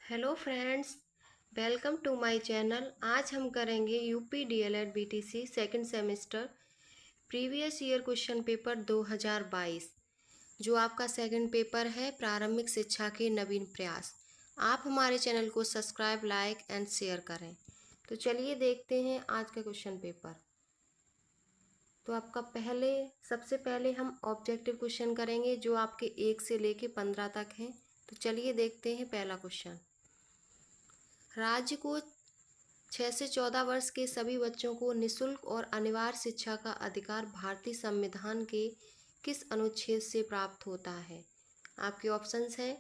Hello friends, welcome to my channel. आज हम करेंगे UP DElEd BTC second semester previous year question paper 2022, जो आपका सेकंड पेपर है प्रारंभिक शिक्षा के नवीन प्रयास। आप हमारे चैनल को सब्सक्राइब, लाइक एंड शेयर करें। तो चलिए देखते हैं आज का क्वेश्चन पेपर। तो आपका सबसे पहले हम ऑब्जेक्टिव क्वेश्चन करेंगे, जो आपके 1 से लेके 15 तक हैं। तो चलिए देखते हैं पहला क्वेश्चन। राज्य को 6 से 14 वर्ष के सभी बच्चों को निःशुल्क और अनिवार्य शिक्षा का अधिकार भारतीय संविधान के किस अनुच्छेद से प्राप्त होता है? आपके ऑप्शंस हैं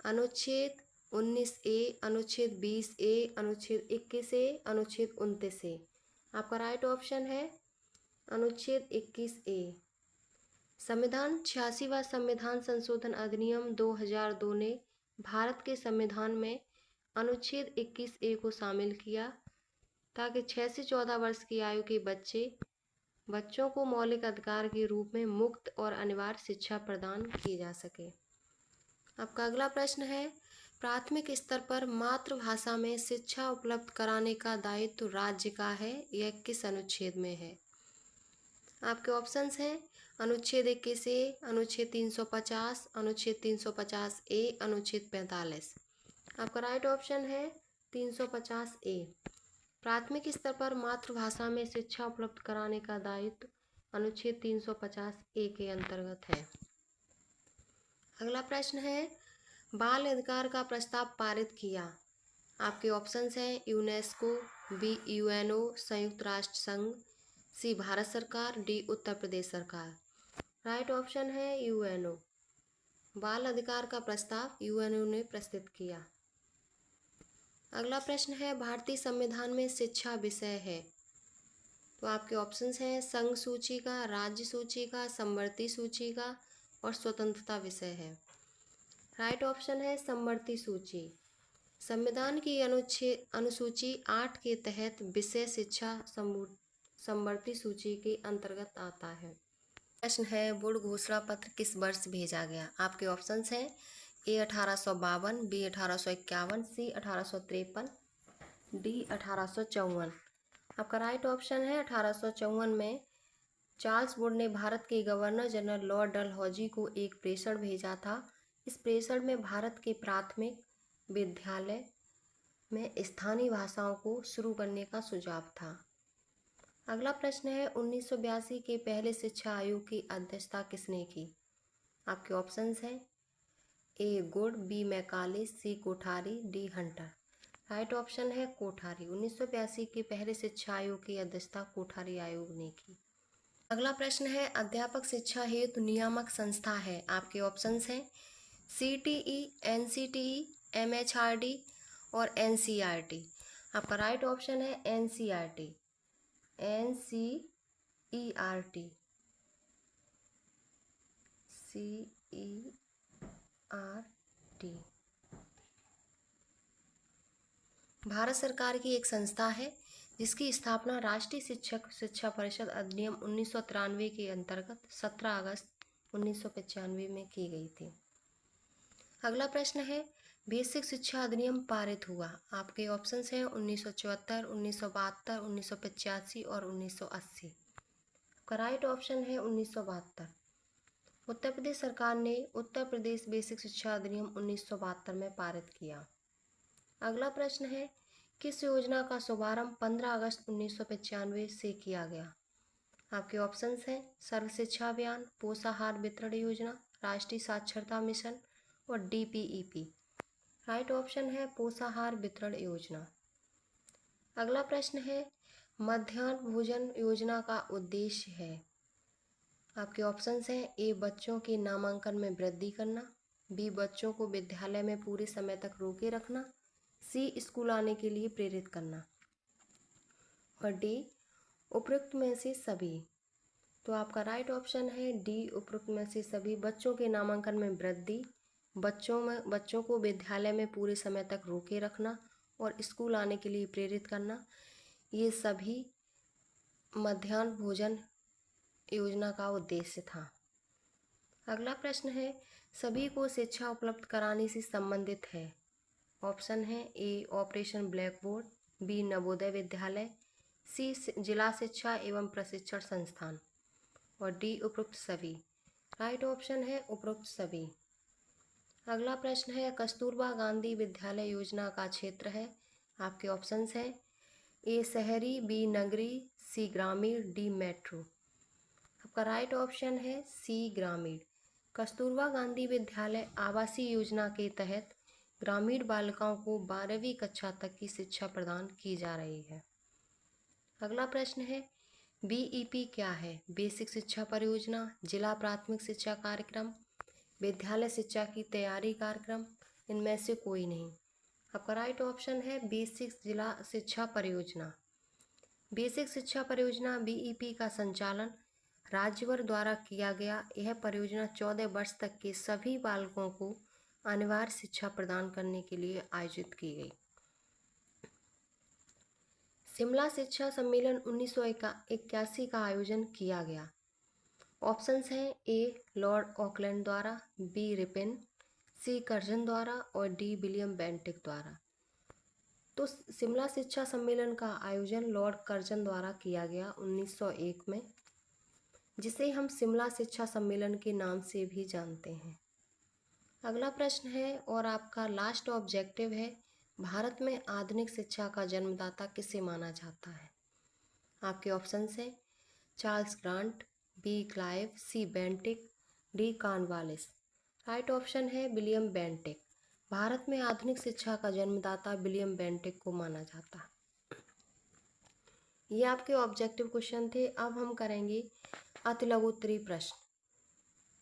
अनुच्छेद 19A, अनुच्छेद 20A, अनुच्छेद 21A, अनुच्छेद 29A। आपका राइट ऑप्शन है अनुच्छेद 21A। संविधान 86वां संविधान संशोधन अधिनियम 2002 ने भारत के संविधान में अनुच्छेद 21A को शामिल किया ताकि 6 से 14 वर्ष की आयु के बच्चों को मौलिक अधिकार के रूप में मुक्त और अनिवार्य शिक्षा प्रदान की जा सके। आपका अगला प्रश्न है, प्राथमिक स्तर पर मातृभाषा में शिक्षा उपलब्ध कराने का दायित्व राज्य का है, यह किस अनुच्छेद में है? आपके ऑप्शंस हैं अनुच्छेद 21A, अनुच्छेद 350, अनुच्छेद 350A, अनुच्छेद 45। आपका राइट ऑप्शन है 350A। प्राथमिक स्तर पर मातृभाषा में शिक्षा उपलब्ध कराने का दायित्व अनुच्छेद 350A के अंतर्गत है। अगला प्रश्न है, बाल अधिकार का प्रस्ताव पारित किया। आपके ऑप्शंस हैं यूनेस्को, बी यूएनओ, संयुक्त राष्ट्र संघ, सी भारत सरकार, डी उत्तर प्रदेश सरकार। राइट ऑप्शन है यूएनओ। बाल अधिकार का प्रस्ताव यूएनओ ने प्रस्तुत किया। अगला प्रश्न है, भारतीय संविधान में शिक्षा विषय है। तो आपके ऑप्शंस हैं संघ सूची का, राज्य सूची का, समवर्ती सूची का और स्वतंत्रता विषय है। राइट ऑप्शन है समवर्ती सूची। संविधान की अनुसूची 8 के तहत विषय शिक्षा समवर्ती सूची के अंतर्गत आता है। प्रश्न है, बोर्ड घोषणा पत्र किस वर्ष भेजा गया? आपके ऑप्शंस हैं ए 1852, बी 1851, सी 1853, डी 1854। आपका राइट ऑप्शन है 1854 में चार्ल्स बोर्ड ने भारत के गवर्नर जनरल लॉर्ड डलहौजी को एक प्रेषण भेजा था। इस प्रेषण में भारत के प्राथमिक विद्यालय में स्थानीय भाषाओं को शुरू करने का सुझाव था। अगला प्रश्न है, 1982 के पहले शिक्षा आयोग की अध्यक्षता किसने की? आपके ऑप्शंस हैं A Wood, B Macaulay, C Kothari, D Hunter. Right option है कोठारी। 1982 के पहले शिक्षा आयोग की अध्यक्षता कोठारी आयोग ने की। अगला प्रश्न है, अध्यापक शिक्षा हेतु नियामक संस्था है। आपके ऑप्शंस हैं CTE, NCTE, MHRD और NCERT। आपका राइट ऑप्शन है NCERT। NCERT। CERT भारत सरकार की एक संस्था है जिसकी स्थापना राष्ट्रीय शिक्षक शिक्षा परिषद अधिनियम 1993 के अंतर्गत 17 अगस्त 1995 में की गई थी। अगला प्रश्न है, बेसिक शिक्षा अधिनियम पारित हुआ। आपके ऑप्शंस हैं 1974, 1972, 1985 और 1980। का राइट ऑप्शन है 1972। उत्तर प्रदेश सरकार ने उत्तर प्रदेश बेसिक शिक्षा अधिनियम 1972 में पारित किया। अगला प्रश्न है, किस योजना का शुभारंभ 15 अगस्त 1995 से किया गया? आपके ऑप्शंस हैं सर्व शिक्षा अभियान, पोषाहार वितरण योजना, राष्ट्रीय साक्षरता मिशन और DPEP। राइट ऑप्शन है पोषाहार वितरण योजना। अगला प्रश्न है, मध्याह्न भोजन योजना का उद्देश्य है। आपके ऑप्शंस हैं ए बच्चों के नामांकन में वृद्धि करना, बी बच्चों को विद्यालय में पूरे समय तक रोके रखना, सी स्कूल आने के लिए प्रेरित करना और डी उपरोक्त में से सभी। तो आपका राइट ऑप्शन है डी उपरोक्त में से सभी। बच्चों के नामांकन में वृद्धि, बच्चों को विद्यालय में पूरे समय तक रोके रखना और स्कूल आने के लिए प्रेरित करना, ये सभी मध्याह्न भोजन योजना का उद्देश्य था। अगला प्रश्न है, सभी को शिक्षा उपलब्ध कराने से संबंधित है। ऑप्शन है A operation black board, B Navodaya Vidyalaya, C जिला शिक्षा एवं प्रशिक्षण संस्थान और डी उपरोक्त सभी। राइट ऑप्शन है उपरोक्त सभी। अगला प्रश्न है कस्तूरबा गांधी विद्यालय योजना का क्षेत्र है। आपके ऑप्शंस हैं ए शहरी, बी नगरी, सी ग्रामीण, डी मेट्रो। आपका राइट ऑप्शन है सी ग्रामीण। कस्तूरबा गांधी विद्यालय आवासीय योजना के तहत ग्रामीण बालिकाओं को 12वीं कक्षा तक की शिक्षा प्रदान की जा रही है। अगला प्रश्न है बीईपी क्या है? बेसिक शिक्षा परियोजना, जिला प्राथमिक शिक्षा कार्यक्रम, विद्यालय शिक्षा की तैयारी कार्यक्रम, इनमें से कोई नहीं। आपका राइट ऑप्शन है बेसिक जिला शिक्षा परियोजना। बेसिक शिक्षा परियोजना बीईपी का संचालन राज्यभर द्वारा किया गया। यह परियोजना 14 वर्ष तक के सभी बालकों को अनिवार्य शिक्षा प्रदान करने के लिए आयोजित की गई। शिमला शिक्षा सम्मेलन 1981 का आयोजन किया गया। ऑप्शंस हैं ए लॉर्ड ऑकलैंड द्वारा, बी रिपेन, सी कर्जन द्वारा और डी विलियम बेंटिक द्वारा। तो शिमला शिक्षा सम्मेलन का आयोजन लॉर्ड कर्जन द्वारा किया गया 1901 में, जिसे हम शिमला शिक्षा सम्मेलन के नाम से भी जानते हैं। अगला प्रश्न है और आपका लास्ट ऑब्जेक्टिव है भारत में आधुनिक शिक्षा का जन्मदाता किसे माना जाता है? आपके ऑप्शंस हैं Charles Grant, B Clive, C Bentinck, D Cornwallis. Right option है विलियम बेंटिक। भारत में आधुनिक शिक्षा का जन्मदाता विलियम बेंटिक को माना जाता है। ये आपके ऑब्जेक्टिव क्वेश्चन थे। अब हम करेंगे अति लघु उत्तरीय प्रश्न।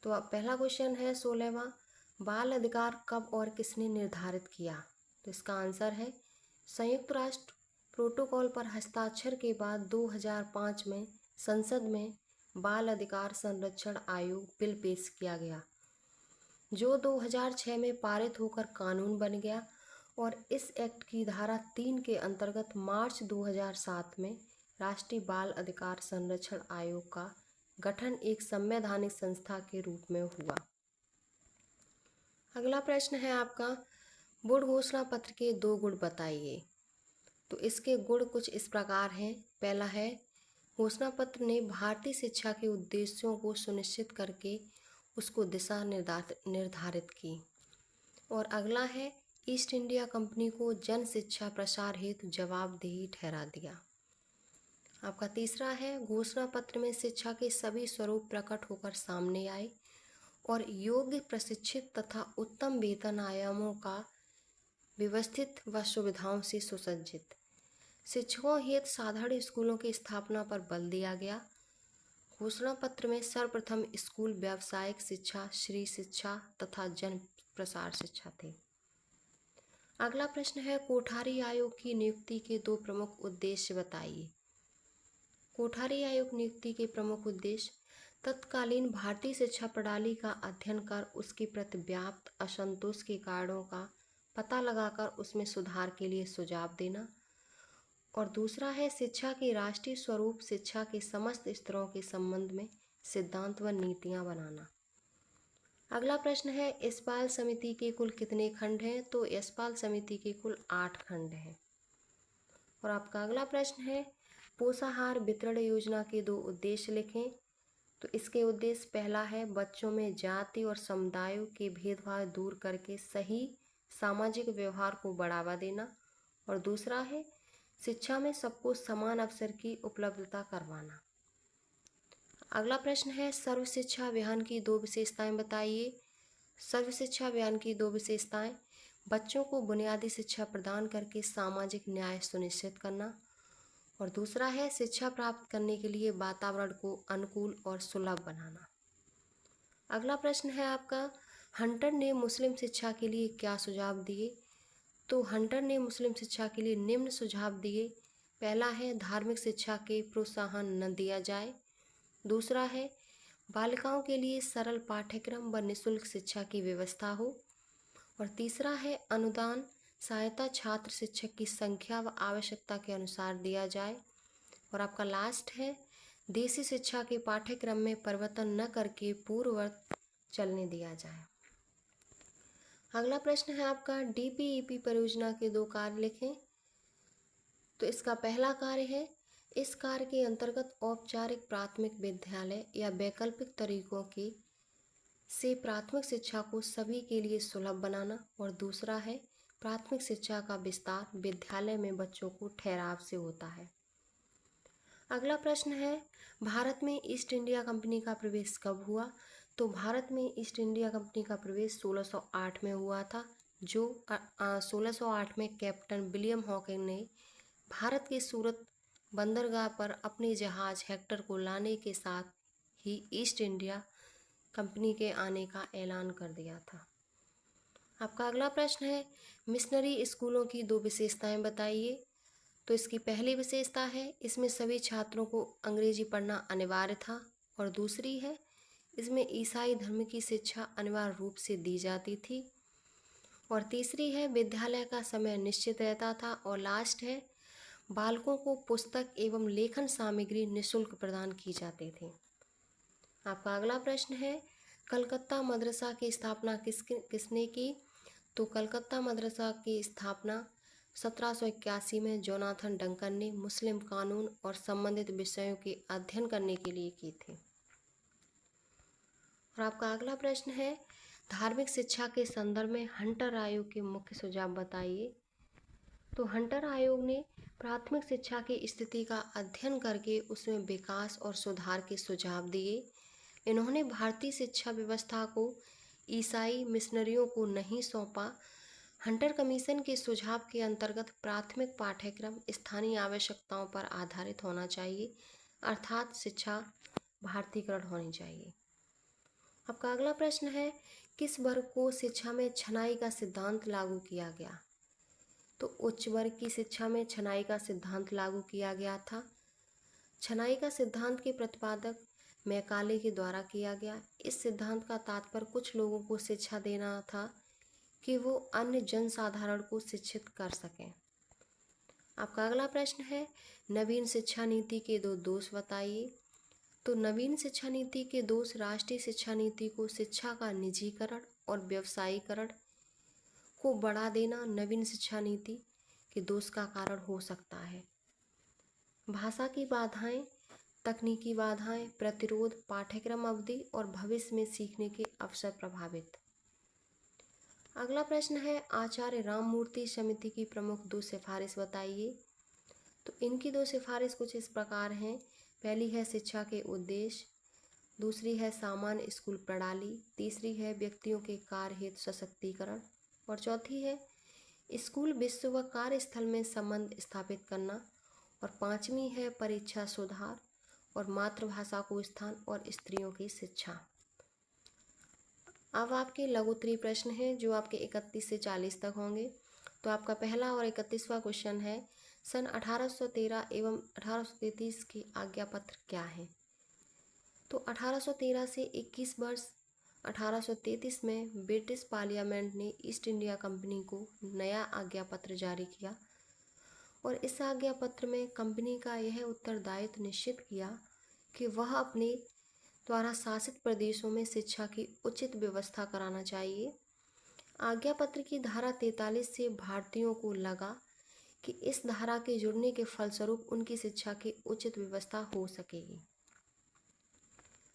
तो अब पहला क्वेश्चन है 16वां, बाल अधिकार कब और किसने निर्धारित किया? तो इसका आंसर है संयुक्त राष्ट्र प्रोटोकॉल पर हस्ताक्षर के बाद 2005 में संसद में बाल अधिकार संरक्षण आयोग बिल पेश किया गया, जो 2006 में पारित होकर कानून बन गया और इस एक्ट की धारा 3 के अंतर्गत मार्च 2007 में राष्ट्रीय बाल अधिकार संरक्षण आयोग का गठन एक संवैधानिक संस्था के रूप में हुआ। अगला प्रश्न है आपका बोर्ड घोषणा पत्र के 2 गुण बताइए। तो इसके गुण कुछ इस प्रकार हैं। पहला है घोषणा पत्र ने भारतीय शिक्षा के उद्देश्यों को सुनिश्चित करके उसको दिशा निर्धारित की। और अगला है ईस्ट इंडिया कंपनी को जन शिक्षा प्रसार हेतु जवाबदेही ठहरा दिया। आपका तीसरा है घोषणा पत्र में शिक्षा के सभी स्वरूप प्रकट होकर सामने आए और योग्य, प्रशिक्षित तथा उत्तम वेतन आयामों का व्यवस्थित व सुविधाओं से सुसज्जित शिक्षकों हेतु साधारण स्कूलों की स्थापना पर बल दिया गया। घोषणा पत्र में सर्वप्रथम स्कूल व्यावसायिक शिक्षा, श्री शिक्षा तथा जन प्रसार शिक्षा थे। अगला प्रश्न है कोठारी आयोग की नियुक्ति के 2 प्रमुख उद्देश्य बताइए। कोठारी आयोग नियुक्ति के प्रमुख उद्देश्य तत्कालीन भारतीय शिक्षा प्रणाली का अध्ययन कर उसके प्रति व्याप्त असंतोष के कारणों का पता लगाकर उसमें सुधार के लिए सुझाव देना और दूसरा है शिक्षा के राष्ट्रीय स्वरूप, शिक्षा के समस्त स्तरों के संबंध में सिद्धांत व नीतियां बनाना। अगला प्रश्न है यशपाल समिति के कुल कितने खंड हैं? तो यशपाल समिति के कुल 8 खंड हैं। और आपका अगला प्रश्न है पोषाहार वितरण योजना के 2 उद्देश्य लिखें। तो इसके उद्देश्य पहला है बच्चों में जाति और समुदायों के भेदभाव दूर करके सही सामाजिक व्यवहार को बढ़ावा देना और दूसरा है शिक्षा में सबको समान अवसर की उपलब्धता करवाना। अगला प्रश्न है सर्व शिक्षा अभियान की 2 विशेषताएं बताइए। सर्व शिक्षा अभियान की 2 विशेषताएं बच्चों को बुनियादी शिक्षा प्रदान करके सामाजिक न्याय सुनिश्चित करना और दूसरा है शिक्षा प्राप्त करने के लिए वातावरण को अनुकूल और सुलभ बनाना। अगला प्रश्न है आपका हंटर ने मुस्लिम शिक्षा के लिए क्या सुझाव दिए? तो हंटर ने मुस्लिम शिक्षा के लिए निम्न सुझाव दिए। पहला है धार्मिक शिक्षा के प्रोत्साहन न दिया जाए, दूसरा है बालिकाओं के लिए सरल पाठ्यक्रम व निःशुल्क शिक्षा की व्यवस्था हो और तीसरा है अनुदान सहायता छात्र शिक्षक की संख्या व आवश्यकता के अनुसार दिया जाए और आपका लास्ट है देसी शिक्षा के पाठ्यक्रम में परिवर्तन न करके पूर्ववत चलने दिया जाए। अगला प्रश्न है आपका, डीपीईपी परियोजना के 2 कार्य लिखें। तो इसका पहला कार्य है, इस कार्य के अंतर्गत औपचारिक प्राथमिक विद्यालय या वैकल्पिक तरीकों के से प्राथमिक शिक्षा को सभी के लिए सुलभ बनाना, और दूसरा है प्राथमिक शिक्षा का विस्तार विद्यालय में बच्चों को ठहराव से होता है। अगला प्रश्न है, भारत में ईस्ट इंडिया कंपनी का प्रवेश कब हुआ? तो भारत में ईस्ट इंडिया कंपनी का प्रवेश 1608 में हुआ था, जो 1608 में कैप्टन विलियम हॉकिंग ने भारत के सूरत बंदरगाह पर अपने जहाज हेक्टर को लाने के साथ ही ईस्ट इंडिया कंपनी के आने का ऐलान कर दिया था। आपका अगला प्रश्न है, मिशनरी स्कूलों की 2 विशेषताएं बताइए। तो इसकी पहली विशेषता है, इसमें सभी छात्रों को अंग्रेजी पढ़ना अनिवार्य था, और दूसरी है, इसमें ईसाई धर्म की शिक्षा अनिवार्य रूप से दी जाती थी, और तीसरी है, विद्यालय का समय निश्चित रहता था, और लास्ट है, बालकों को पुस्तक एवं लेखन सामग्री निःशुल्क प्रदान की जाती थी। आपका अगला प्रश्न है, कलकत्ता मदरसा की स्थापना किसने की? तो कलकत्ता मदरसा की स्थापना 1781 में जोनाथन डंकन ने मुस्लिम कानून और संबंधित विषयों के अध्ययन करने के लिए की थी। और आपका अगला प्रश्न है, धार्मिक शिक्षा के संदर्भ में हंटर आयोग के मुख्य सुझाव बताइए। तो हंटर आयोग ने प्राथमिक शिक्षा की स्थिति का अध्ययन करके उसमें विकास और सुधार के सुझाव दिए। इन्होंने भारतीय शिक्षा व्यवस्था को ईसाई मिशनरियों को नहीं सौंपा। हंटर कमीशन के सुझाव के अंतर्गत प्राथमिक पाठ्यक्रम स्थानीय आवश्यकताओं पर आधारित होना चाहिए, अर्थात शिक्षा भारतीयकरण होनी चाहिए। आपका अगला प्रश्न है, किस वर्ग को शिक्षा में छनाई का सिद्धांत लागू किया गया? तो उच्च वर्ग की शिक्षा में छनाई का सिद्धांत लागू किया गया था। छनाई का सिद्धांत के प्रतिपादक मैकाले के द्वारा किया गया। इस सिद्धांत का तात्पर्य कुछ लोगों को शिक्षा देना था कि वो अन्य जनसाधारण को शिक्षित कर सकें। आपका अगला प्रश्न है, नवीन शिक्षा नीति के 2 दोष बताइए। तो नवीन शिक्षा नीति के दोष, राष्ट्रीय शिक्षा नीति को शिक्षा का निजीकरण और व्यवसायीकरण को बढ़ा देना नवीन शिक्षा नीति के दोष का कारण हो सकता है। भाषा की बाधाएं, तकनीकी बाधाएं, प्रतिरोध, पाठ्यक्रम अवधि और भविष्य में सीखने के अवसर प्रभावित। अगला प्रश्न है, आचार्य राममूर्ति समिति की प्रमुख 2 सिफारिश बताइए। तो इनकी 2 सिफारिश कुछ इस प्रकार हैं। पहली है शिक्षा के उद्देश्य, दूसरी है सामान्य स्कूल प्रणाली, तीसरी है व्यक्तियों के कार्य हेतु सशक्तिकरण, और चौथी है स्कूल विश्व व कार्यस्थल में संबंध स्थापित करना, और पांचवी है परीक्षा सुधार और मातृभाषा को स्थान और स्त्रियों की शिक्षा। अब आपके लघुत्तरीय प्रश्न हैं जो आपके 31 से 40 तक होंगे। तो आपका पहला और 31वां क्वेश्चन है, सन 1813 एवं 1833 के आज्ञा पत्र क्या है? तो 1813 से 21 वर्ष 1833 में ब्रिटिश पार्लियामेंट ने ईस्ट इंडिया कंपनी को नया आज्ञा पत्र जारी किया, और इस आज्ञा पत्र में कंपनी का यह उत्तरदायित्व निश्चित किया कि वह अपने द्वारा शासित प्रदेशों में शिक्षा की उचित व्यवस्था कराना चाहिए। आज्ञा पत्र की धारा 43 से भारतीयों को लगा कि इस धारा के जुड़ने के फलस्वरूप उनकी शिक्षा की उचित व्यवस्था हो सकेगी।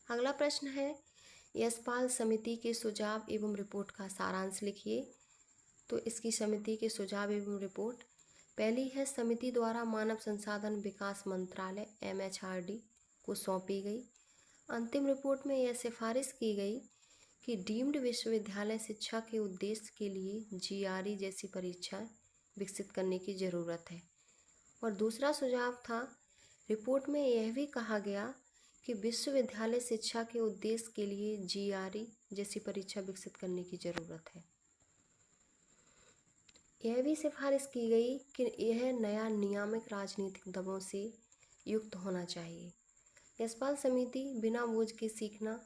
अगला प्रश्न है, यशपाल समिति के सुझाव एवं रिपोर्ट का सारांश लिखिए। तो इसकी समिति के सुझाव एवं रिपोर्ट, पहली है, समिति द्वारा मानव संसाधन विकास मंत्रालय MHRD को सौंपी गई। अंतिम रिपोर्ट में यह सिफारिश की गई कि डीम्ड विश्वविद्यालय शिक्षा के उद्देश्य के लिए GRE जैसी परीक्षाएं विकसित करने की ज़रूरत है। और दूसरा सुझाव था, रिपोर्ट में यह भी कहा गया कि विश्वविद्यालय शिक्षा के उद्देश्य के लिए GRE जैसी परीक्षा विकसित करने की ज़रूरत है। यह भी सिफारिश की गई कि यह नया नियामक राजनीतिक दबाव से युक्त होना चाहिए। यशपाल समिति बिना बोझ के सीखना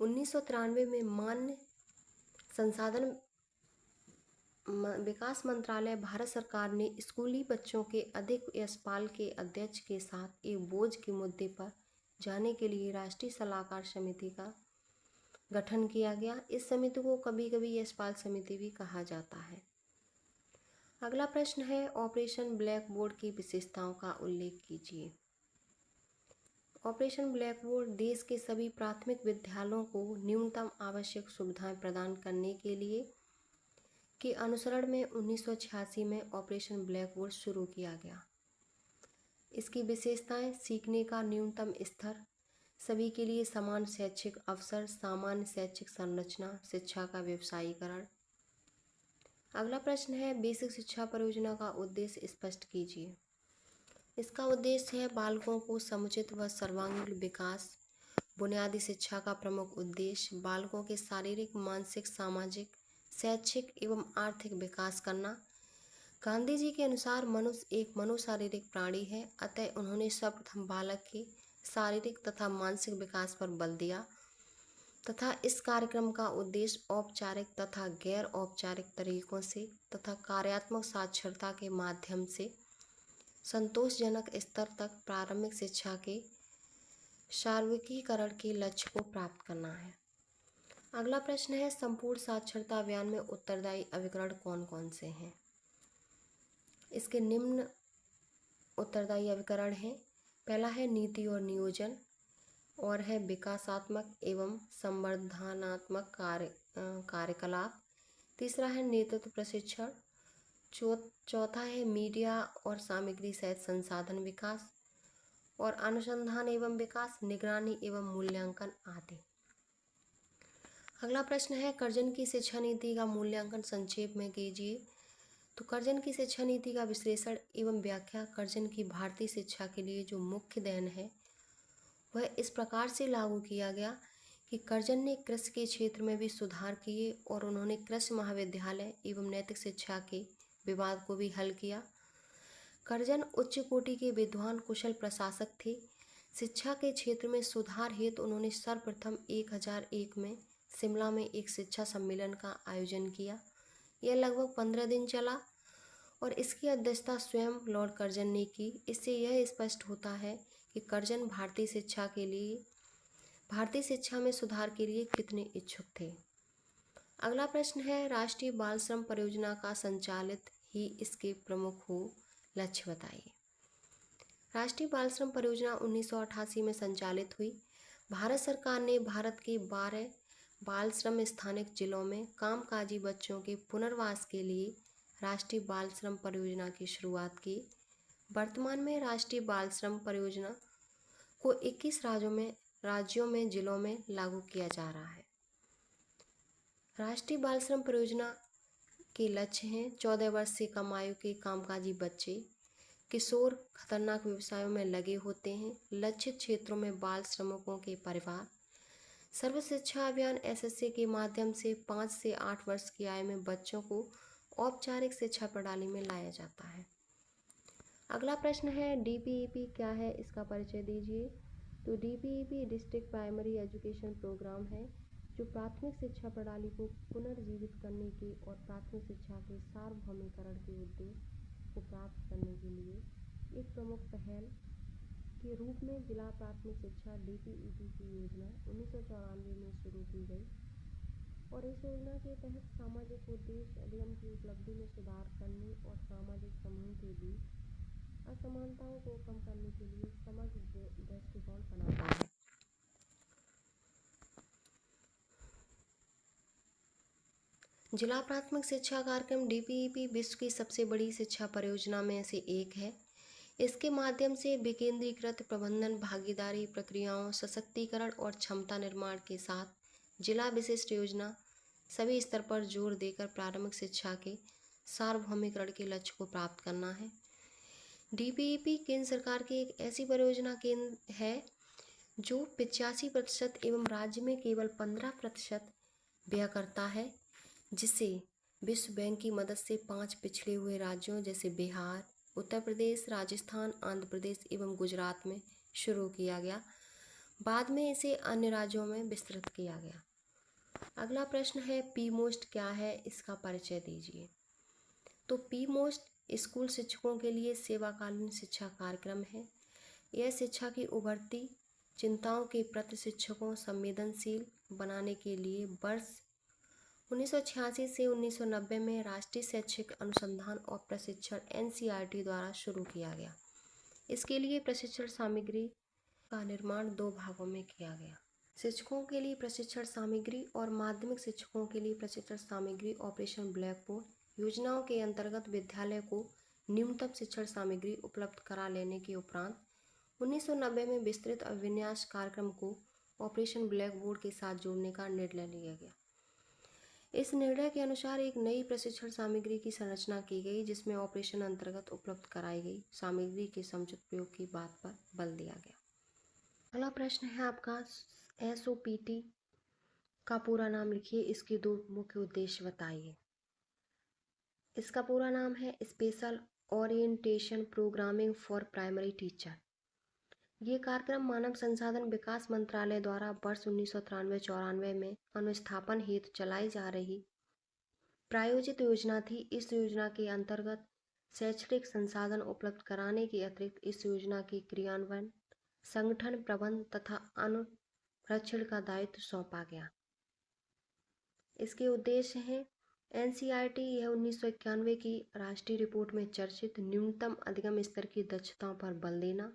1993 में मान्य संसाधन विकास मंत्रालय भारत सरकार ने स्कूली बच्चों के अधिक यशपाल के अध्यक्ष के साथ एक बोझ के मुद्दे पर जाने के लिए राष्ट्रीय सलाहकार समिति का गठन किया गया। इस समिति को कभी कभी यशपाल समिति भी कहा जाता है। अगला प्रश्न है, ऑपरेशन ब्लैक बोर्ड की विशेषताओं का उल्लेख कीजिए। ऑपरेशन ब्लैक बोर्ड देश के सभी प्राथमिक विद्यालयों को न्यूनतम आवश्यक सुविधाएं प्रदान करने के लिए के अनुसरण में 1986 में ऑपरेशन ब्लैक बोर्ड शुरू किया गया। इसकी विशेषताएं सीखने का न्यूनतम स्तर, सभी के लिए समान शैक्षिक अवसर, सामान्य शैक्षिक संरचना, शिक्षा का व्यवसायीकरण। अगला प्रश्न है, बेसिक शिक्षा परियोजना का उद्देश्य स्पष्ट कीजिए। इसका उद्देश्य है बालकों को समुचित व सर्वांगीण विकास। बुनियादी शिक्षा का प्रमुख उद्देश्य बालकों के शारीरिक, मानसिक, सामाजिक, शैक्षिक एवं आर्थिक विकास करना। गांधी जी के अनुसार मनुष्य एक मनोशारीरिक प्राणी है, अतः उन्होंने सर्वप्रथम बालक के शारीरिक तथा मानसिक विकास पर बल दिया तथा इस कार्यक्रम का उद्देश्य औपचारिक तथा गैर औपचारिक तरीकों से तथा कार्यात्मक साक्षरता के माध्यम से संतोषजनक स्तर तक प्रारंभिक शिक्षा के सार्वत्रिकीकरण के लक्ष्य को प्राप्त करना है। अगला प्रश्न है, संपूर्ण साक्षरता अभियान में उत्तरदायी अभिकरण कौन कौन से हैं? इसके निम्न उत्तरदायी अभिकरण हैं। पहला है नीति और नियोजन, और है विकासात्मक एवं संवर्धनात्मक कार्यकलाप। तीसरा है नेतृत्व प्रशिक्षण। चौथा है मीडिया और सामग्री सहित संसाधन विकास, और अनुसंधान एवं विकास, निगरानी एवं मूल्यांकन आदि। अगला प्रश्न है, कर्जन की शिक्षा नीति का मूल्यांकन संक्षेप में कीजिए। तो कर्जन की शिक्षा नीति का विश्लेषण एवं व्याख्या। कर्जन की भारतीय शिक्षा के लिए जो मुख्य देन है वह इस प्रकार से लागू किया गया कि कर्जन ने कृषि के क्षेत्र में भी सुधार किए और उन्होंने कृषि महाविद्यालय एवं नैतिक शिक्षा के विवाद को भी हल किया। कर्जन उच्च कोटि के विद्वान कुशल प्रशासक थे। शिक्षा के क्षेत्र में सुधार हेतु उन्होंने सर्वप्रथम 1001 में शिमला में एक शिक्षा सम्मेलन का आयोजन किया। यह लगभग 15 दिन चला और इसकी अध्यक्षता स्वयं लॉर्ड कर्जन ने की। इससे यह स्पष्ट होता है कि कर्जन भारतीय शिक्षा में सुधार के लिए कितने इच्छुक थे। अगला प्रश्न है, राष्ट्रीय बाल श्रम परियोजना का संचालित ही इसके प्रमुख हो लक्ष्य बताइए। राष्ट्रीय बाल श्रम परियोजना 1988 में संचालित हुई। भारत सरकार ने भारत के 12 बाल श्रम स्थानिक जिलों में कामकाजी बच्चों के पुनर्वास के लिए राष्ट्रीय बाल श्रम परियोजना की शुरुआत की। वर्तमान में राष्ट्रीय बाल श्रम परियोजना को 21 राज्यों में जिलों में लागू किया जा रहा है। राष्ट्रीय बाल श्रम परियोजना के लक्ष्य हैं 14 वर्ष से कम आयु के कामकाजी बच्चे, किशोर खतरनाक व्यवसायों में लगे होते हैं, लक्षित क्षेत्रों में बाल श्रमिकों के परिवार। सर्व शिक्षा अभियान एसएससी के माध्यम से 5 से 8 वर्ष की आयु में बच्चों को औपचारिक शिक्षा प्रणाली में लाया जाता है। अगला प्रश्न है, डीपीईपी क्या है, इसका परिचय दीजिए। तो DPEP district primary education programme है जो प्राथमिक शिक्षा प्रणाली को पुनर्जीवित करने के और प्राथमिक शिक्षा के सार्वभौमिकरण के उद्देश्य को प्राप्त करने के लिए एक प्रमुख पहल के रूप में जिला प्राथमिक शिक्षा डीपीईपी की योजना 1994 में शुरू की गई और इस योजना के तहत सामाजिक उद्देश्य अधिगम की उपलब्धि में सुधार करने और सामाजिक समूह के बीच असमानताओं को कम करने के लिए समग्र दृष्टिकोण बनाता है। जिला प्राथमिक शिक्षा कार्यक्रम डीपीईपी विश्व की सबसे बड़ी शिक्षा परियोजना में से एक है। इसके माध्यम से विकेंद्रीकृत प्रबंधन, भागीदारी प्रक्रियाओं, सशक्तिकरण और क्षमता निर्माण के साथ जिला विशिष्ट योजना सभी स्तर पर जोर देकर प्रारंभिक शिक्षा के सार्वभौमिकरण के लक्ष्य को प्राप्त करना है। डीपीईपी केंद्र सरकार की एक ऐसी परियोजना केंद्र है जो 85% एवं राज्य में केवल 15% व्यय करता है, जिसे विश्व बैंक की मदद से 5 पिछड़े हुए राज्यों जैसे बिहार, उत्तर प्रदेश, राजस्थान, आंध्र प्रदेश एवं गुजरात में शुरू किया गया। बाद में इसे अन्य राज्यों में विस्तृत किया गया। अगला प्रश्न है, पीमोस्ट क्या है, इसका परिचय दीजिए। तो पीमोस्ट स्कूल शिक्षकों के लिए सेवाकालीन शिक्षा कार्यक्रम है। यह शिक्षा की उभरती चिंताओं के प्रति शिक्षकों, संवेदनशील बनाने के लिए वर्ष 1986 से 1990 में राष्ट्रीय शैक्षिक अनुसंधान और प्रशिक्षण NCERT द्वारा शुरू किया गया। इसके लिए प्रशिक्षण सामग्री का निर्माण 2 भागों में किया गया। शिक्षकों के लिए प्रशिक्षण सामग्री और माध्यमिक शिक्षकों के लिए प्रशिक्षण सामग्री ऑपरेशन ब्लैक बोर्ड योजनाओं के अंतर्गत विद्यालय को न्यूनतम शिक्षण सामग्री उपलब्ध करा लेने के उपरांत 1990 में विस्तृत अभिन्यास कार्यक्रम को ऑपरेशन ब्लैक बोर्ड के साथ जोड़ने का निर्णय लिया गया। इस निर्णय के अनुसार एक नई प्रशिक्षण सामग्री की संरचना की गई, जिसमें ऑपरेशन अंतर्गत उपलब्ध कराई गई सामग्री के समुचित प्रयोग की बात पर बल दिया गया। अगला प्रश्न है आपका, SOPT का पूरा नाम लिखिए, इसके 2 मुख्य उद्देश्य बताइए। इसका पूरा नाम है special orientation programming for primary teacher. ये कार्यक्रम मानव संसाधन विकास मंत्रालय द्वारा वर्ष 1993-94 में अनुस्थापन हेतु चलाई जा रही प्रायोजित योजना थी। इस योजना के अंतर्गत शैक्षणिक संसाधन उपलब्ध कराने के अतिरिक्त इस योजना के क्रियान्वयन, संगठन, प्रबंध तथा अनुरक्षण का दायित्व सौंपा गया। इसके उद्देश्य हैं NCERT यह 1991 की राष्ट्रीय रिपोर्ट में चर्चित न्यूनतम अधिगम स्तर की दक्षताओं पर बल देना,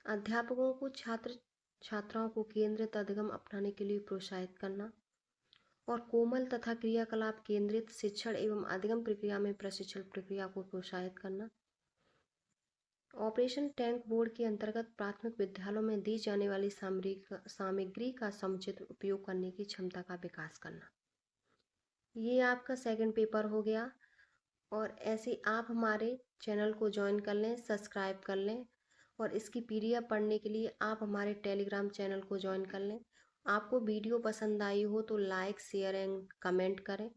अध्यापकों को छात्र छात्राओं को केंद्रित अधिगम अपनाने के लिए प्रोत्साहित करना और कोमल तथा क्रियाकलाप केंद्रित शिक्षण एवं अधिगम प्रक्रिया में प्रशिक्षण प्रक्रिया को प्रोत्साहित करना, ऑपरेशन टैंक बोर्ड के अंतर्गत प्राथमिक विद्यालयों में दी जाने वाली सामग्री का समुचित उपयोग करने की क्षमता का विकास करना। ये आपका सेकंड पेपर हो गया। और ऐसे आप हमारे चैनल को ज्वाइन कर लें, सब्सक्राइब कर लें और इसकी PDF पढ़ने के लिए आप हमारे टेलीग्राम चैनल को ज्वाइन कर लें। आपको वीडियो पसंद आई हो तो लाइक, शेयर एंड कमेंट करें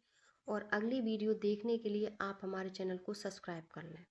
और अगली वीडियो देखने के लिए आप हमारे चैनल को सब्सक्राइब कर लें।